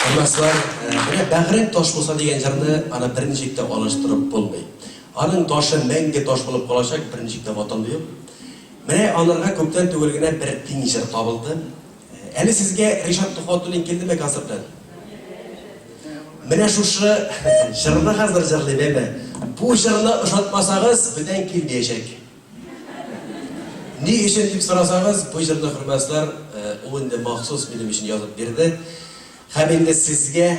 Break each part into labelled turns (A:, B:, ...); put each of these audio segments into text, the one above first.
A: Bilmaslar, bag'rang tosh bo'lsa degan jarni ana birinchilikda olishtirib bo'lmaydi. Aning toshi menga tosh bo'lib qolacak birinchilikda vatonda yo'q. Mana onlarga ko'pdan tug'ilgina bir tinchlik topildi. Endi sizga Rishod Tuxotuling keldimi konsertdan? Менә шушы җырны хәзер җырлыйм әмма. Бу җырны ошатмасагыз, бидән килмәячәк. Ни өчен дип сорасагыз, бу җырны хөрмәтләр, ул инде махсус минем өчен язып бирде. Һәм инде сезгә,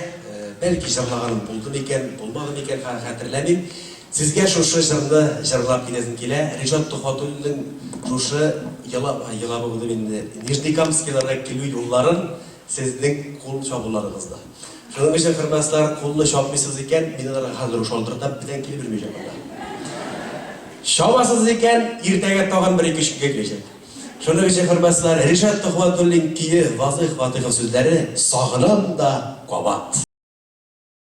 A: бәлки җырлаганым булды микән, булмады микән, хәтерләмим. Сезгә шушы җырны җырлап киләсем килә. Ришат Тухатуллинның шушы елабы булды инде. Нижнекамскиларга килү юлларын сезнең кул чабуларыгызда. Шуның өчен хөрмәтләр, кулны чапмыйсыз икән, мин аларга хәзер ушалтыртып бидән килеп бирмәячәк анда. Шабасыз икән, иртәгә тагын 1-2 көнгә киләчәк. Шуның өчен хөрмәтләр, Ришат Тухатуллин кие Вазыйх Фатыйхов сүзләре сагынам да кабат.